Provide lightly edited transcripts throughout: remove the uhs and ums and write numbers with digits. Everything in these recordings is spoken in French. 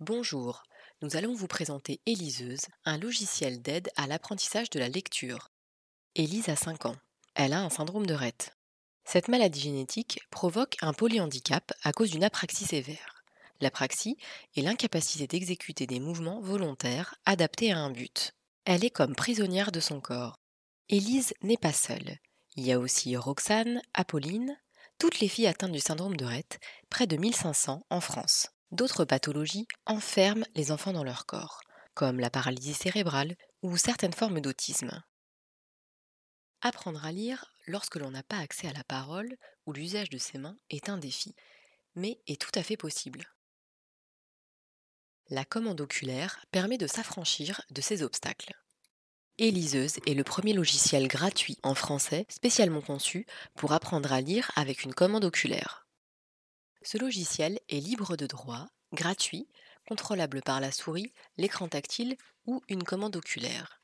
Bonjour, nous allons vous présenter Éliseuse, un logiciel d'aide à l'apprentissage de la lecture. Élise a 5 ans. Elle a un syndrome de Rett. Cette maladie génétique provoque un polyhandicap à cause d'une apraxie sévère. L'apraxie est l'incapacité d'exécuter des mouvements volontaires adaptés à un but. Elle est comme prisonnière de son corps. Élise n'est pas seule. Il y a aussi Roxane, Apolline, toutes les filles atteintes du syndrome de Rett, près de 1500 en France. D'autres pathologies enferment les enfants dans leur corps, comme la paralysie cérébrale ou certaines formes d'autisme. Apprendre à lire lorsque l'on n'a pas accès à la parole ou l'usage de ses mains est un défi, mais est tout à fait possible. La commande oculaire permet de s'affranchir de ces obstacles. Éliseuse est le premier logiciel gratuit en français spécialement conçu pour apprendre à lire avec une commande oculaire. Ce logiciel est libre de droit, gratuit, contrôlable par la souris, l'écran tactile ou une commande oculaire.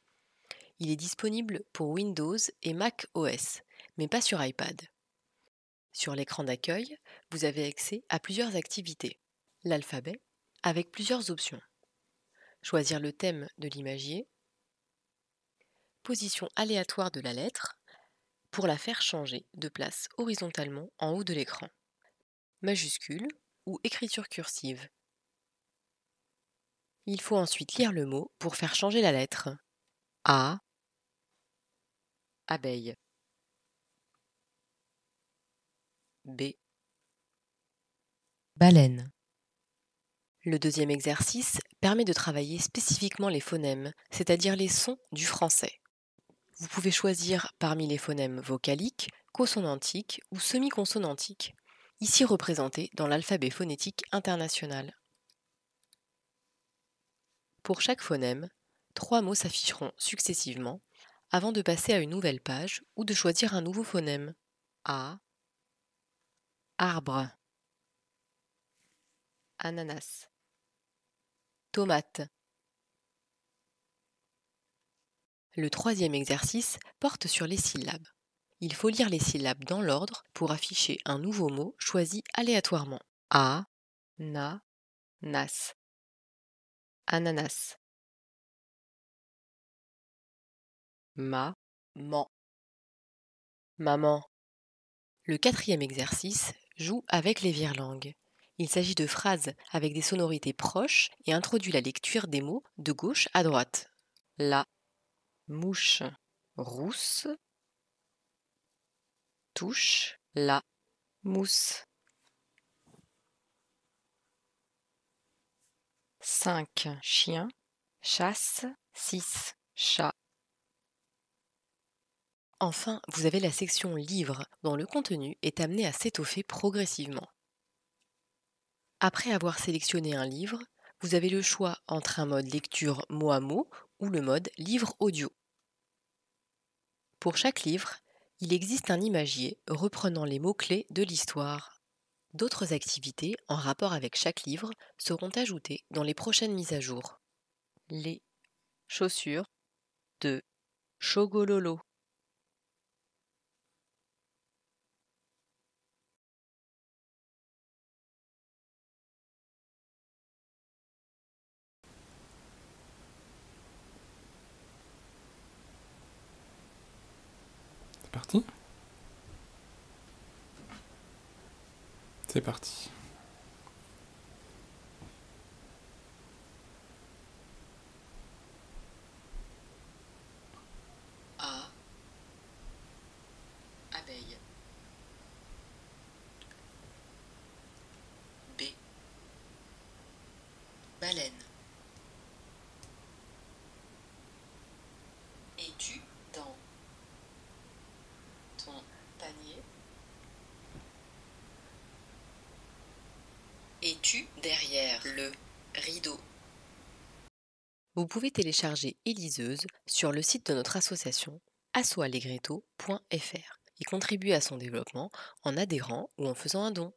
Il est disponible pour Windows et Mac OS, mais pas sur iPad. Sur l'écran d'accueil, vous avez accès à plusieurs activités. L'alphabet, avec plusieurs options. Choisir le thème de l'imagier. Position aléatoire de la lettre pour la faire changer de place horizontalement en haut de l'écran. Majuscule ou écriture cursive. Il faut ensuite lire le mot pour faire changer la lettre. A, abeille. B, baleine. Le deuxième exercice permet de travailler spécifiquement les phonèmes, c'est-à-dire les sons du français. Vous pouvez choisir parmi les phonèmes vocaliques, consonantiques ou semi-consonantiques, ici représentés dans l'alphabet phonétique international. Pour chaque phonème, 3 mots s'afficheront successivement avant de passer à une nouvelle page ou de choisir un nouveau phonème. A, arbre, ananas, tomate. Le troisième exercice porte sur les syllabes. Il faut lire les syllabes dans l'ordre pour afficher un nouveau mot choisi aléatoirement. A, na, nas, ananas, ma, man, maman. Le quatrième exercice joue avec les virelangues. Il s'agit de phrases avec des sonorités proches et introduit la lecture des mots de gauche à droite. La mouche rousse touche la mousse. 5 chiens chassent 6 chats. Enfin, vous avez la section livres dont le contenu est amené à s'étoffer progressivement. Après avoir sélectionné un livre, vous avez le choix entre un mode lecture mot à mot ou le mode livre audio. Pour chaque livre, il existe un imagier reprenant les mots-clés de l'histoire. D'autres activités en rapport avec chaque livre seront ajoutées dans les prochaines mises à jour. Les chaussures de Chogololo. C'est parti? C'est parti. A, abeille. B, baleine. Es-tu dans ton panier? Es-tu derrière le rideau? Vous pouvez télécharger Éliseuse sur le site de notre association assoallegretto.fr et contribuer à son développement en adhérant ou en faisant un don.